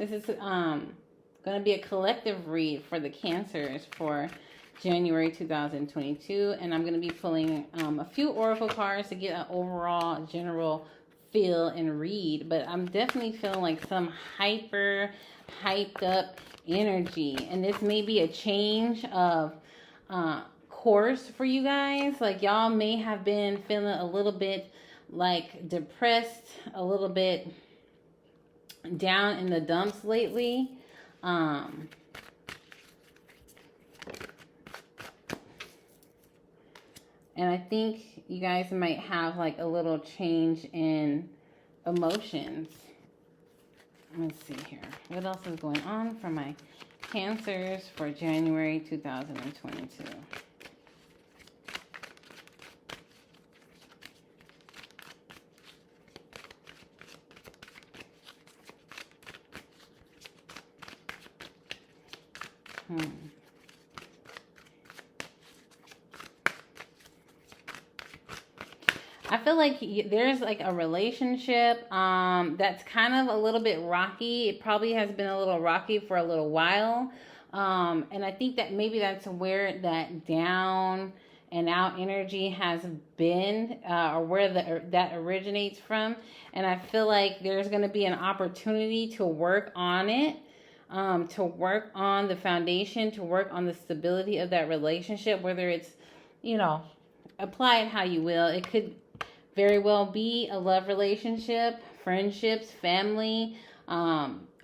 This is going to be a collective read for the Cancers for January 2022, and I'm going to be pulling a few oracle cards to get an overall general feel and read. But I'm definitely feeling like some hyped up energy, and this may be a change of course for you guys. Like, y'all may have been feeling a little bit like depressed, a little bit down in the dumps lately. And I think you guys might have like a little change in emotions. Let's see here. What else is going on for my Cancers for January 2022? I feel like there's like a relationship that's kind of a little bit rocky. It probably has been a little rocky for a little while. And I think that maybe that's where that down and out energy has been, or where that originates from. And I feel like there's going to be an opportunity to work on it. To work on the foundation, to work on the stability of that relationship, whether it's, apply it how you will. It could very well be a love relationship, friendships, family,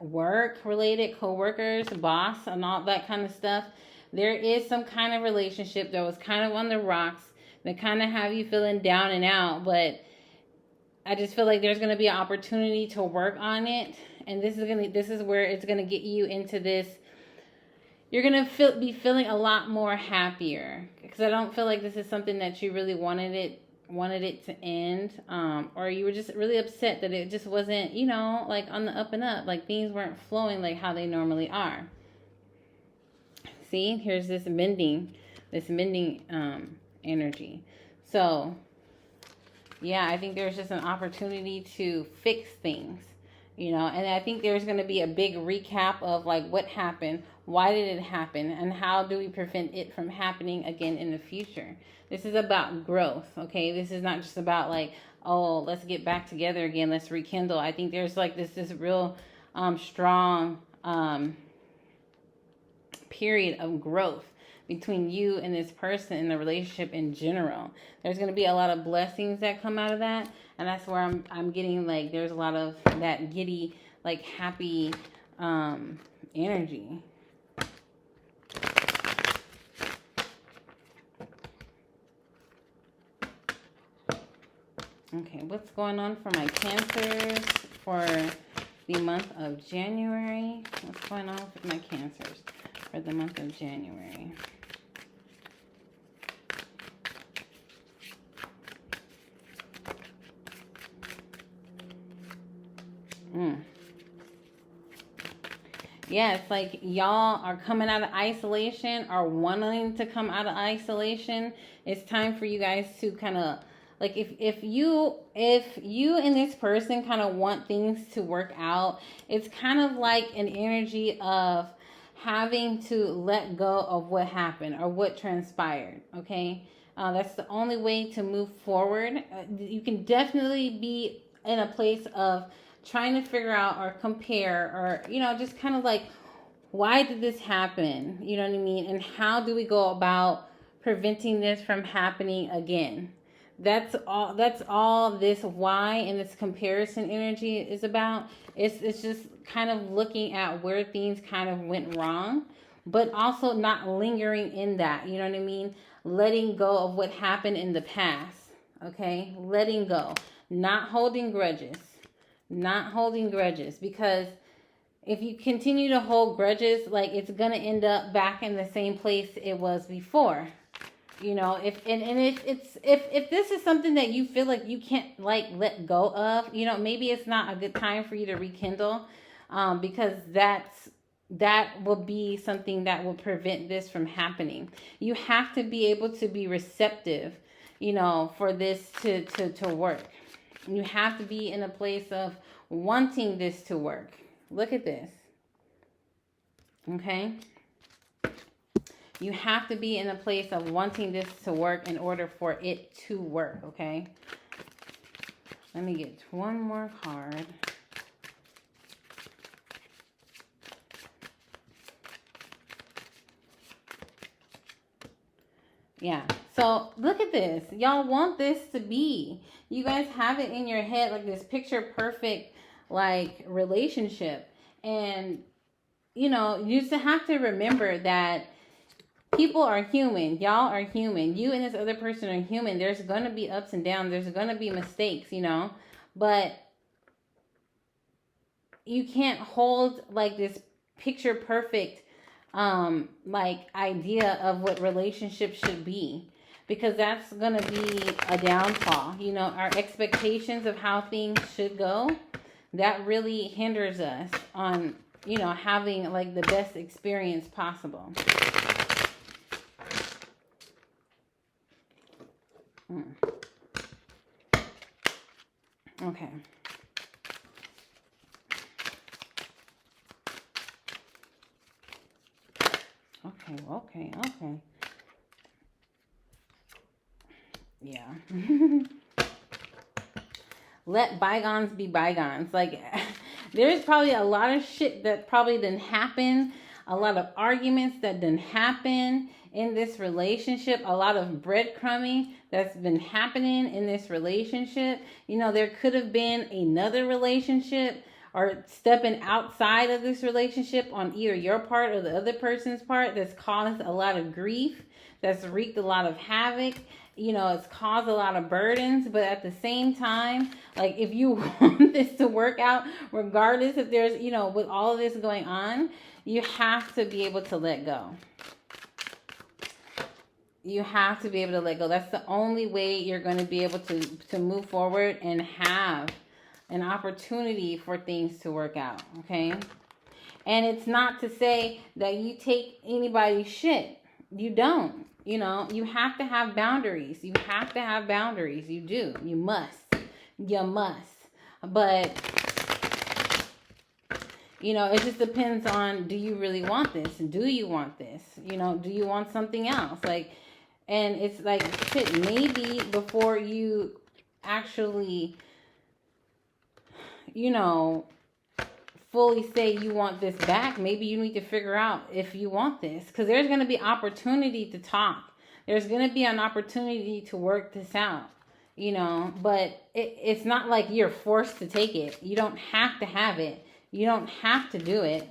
work related, co-workers, boss, and all that kind of stuff. There is some kind of relationship that was kind of on the rocks that kind of have you feeling down and out, but I just feel like there's going to be an opportunity to work on it. And this is where it's going to get you into this. You're going to be feeling a lot more happier, because I don't feel like this is something that you really wanted it to end, or you were just really upset that it just wasn't, like on the up and up, like things weren't flowing like how they normally are. See, here's this mending energy. So yeah, I think there's just an opportunity to fix things. And I think there's going to be a big recap of like what happened, why did it happen, and how do we prevent it from happening again in the future. This is about growth, okay? This is not just about like, oh, let's get back together again, let's rekindle. I think there's like this real strong period of growth between you and this person in the relationship in general. There's going to be a lot of blessings that come out of that. And that's where I'm getting like, there's a lot of that giddy, like happy energy. Okay, what's going on for my Cancers for the month of January? What's going on with my Cancers for the month of January? Yeah, it's like y'all are coming out of isolation, or wanting to come out of isolation. It's time for you guys to kind of like, if you and this person kind of want things to work out, it's kind of like an energy of having to let go of what happened or what transpired. Okay, that's the only way to move forward. You can definitely be in a place of trying to figure out or compare, or just kind of like, why did this happen, you know what I mean, and how do we go about preventing this from happening again. That's all this why and this comparison energy is about. It's just kind of looking at where things kind of went wrong, but also not lingering in that, you know what I mean, letting go of what happened in the past. Okay, letting go, not holding grudges. Because if you continue to hold grudges, like, it's gonna end up back in the same place it was before. If this is something that you feel like you can't like let go of, maybe it's not a good time for you to rekindle, because that will be something that will prevent this from happening. You have to be able to be receptive, for this to work. You have to be in a place of wanting this to work. Look at this. Okay? You have to be in a place of wanting this to work in order for it to work, okay? Let me get one more card. Yeah. So look at this. Y'all want this to be. You guys have it in your head like this picture perfect like relationship. And you know, you just have to remember that people are human. Y'all are human. You and this other person are human. There's going to be ups and downs. There's going to be mistakes, you know. But you can't hold like this picture perfect like idea of what relationships should be, because that's going to be a downfall. You know, our expectations of how things should go, that really hinders us on, you know, having like the best experience possible. Okay. Okay. Yeah. Let bygones be bygones. Like, there's probably a lot of shit that probably didn't happen, a lot of arguments that didn't happen in this relationship, a lot of breadcrumbing that's been happening in this relationship. You know, there could have been another relationship or stepping outside of this relationship on either your part or the other person's part that's caused a lot of grief, that's wreaked a lot of havoc. You know, it's caused a lot of burdens, but at the same time, like, if you want this to work out, regardless if there's, you know, with all of this going on, you have to be able to let go. You have to be able to let go. That's the only way you're going to be able to move forward and have an opportunity for things to work out, okay? And it's not to say that you take anybody's shit. You don't. You know, you have to have boundaries. You have to have boundaries. You do. You must. You must. But, you know, it just depends on, do you really want this? Do you want this? You know, do you want something else? Like, and it's like, shit, maybe before you actually, you know, fully say you want this back, maybe you need to figure out if you want this, because there's going to be opportunity to talk. There's going to be an opportunity to work this out, you know, but it's not like you're forced to take it. You don't have to have it. You don't have to do it,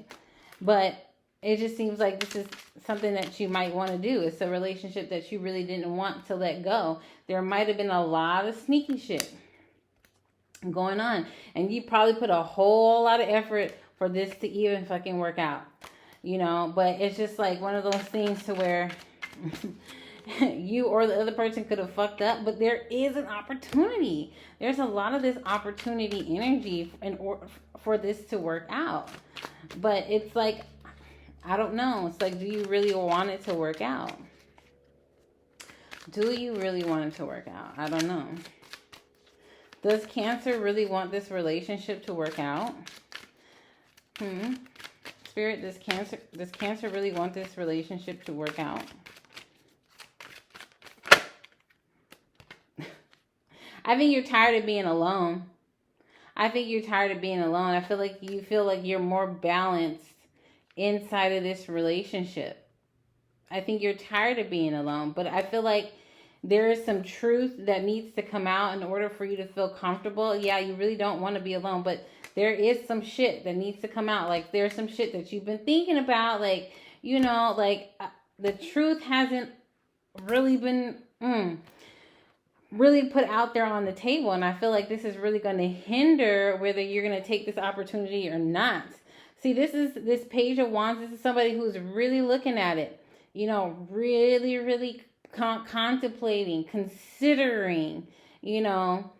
but it just seems like this is something that you might want to do. It's a relationship that you really didn't want to let go. There might have been a lot of sneaky shit going on, and you probably put a whole lot of effort for this to even fucking work out, you know. But it's just like one of those things to where you or the other person could have fucked up, but there is an opportunity. There's a lot of this opportunity energy in order for this to work out. But it's like, I don't know. It's like, do you really want it to work out? Do you really want it to work out? I don't know. Does Cancer really want this relationship to work out? Spirit, does Cancer really want this relationship to work out? I think you're tired of being alone. I feel like you feel like you're more balanced inside of this relationship. I think you're tired of being alone, but I feel like there is some truth that needs to come out in order for you to feel comfortable. Yeah, you really don't want to be alone, but there is some shit that needs to come out. Like, there's some shit that you've been thinking about. Like, you know, like, the truth hasn't really been really put out there on the table. And I feel like this is really going to hinder whether you're going to take this opportunity or not. See, this Page of Wands. This is somebody who's really looking at it. You know, really contemplating, considering, you know.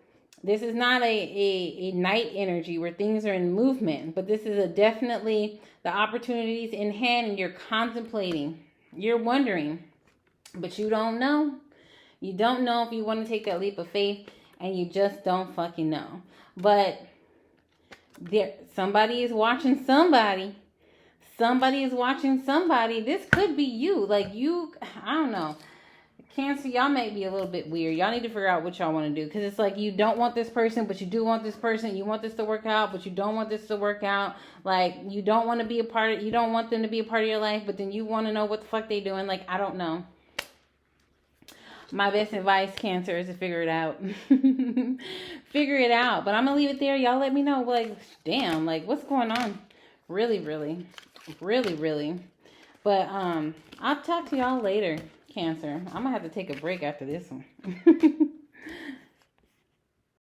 This is not a night energy where things are in movement, but this is definitely the opportunities in hand, and you're contemplating, you're wondering, but you don't know. You don't know if you want to take that leap of faith, and you just don't fucking know. But somebody is watching somebody. somebody is watching somebody. This could be you. Like you, I don't know. Cancer, y'all might be a little bit weird. Y'all need to figure out what y'all want to do. Because it's like you don't want this person, but you do want this person. You want this to work out, but you don't want this to work out. Like, you don't want to be a part of, you don't want them to be a part of your life, but then you want to know what the fuck they doing. Like, I don't know. My best advice, Cancer, is to figure it out. Figure it out. But I'm going to leave it there. Y'all let me know. Like, damn, like, what's going on? Really, really. Really, really. But I'll talk to y'all later. Cancer. I'm going to have to take a break after this one.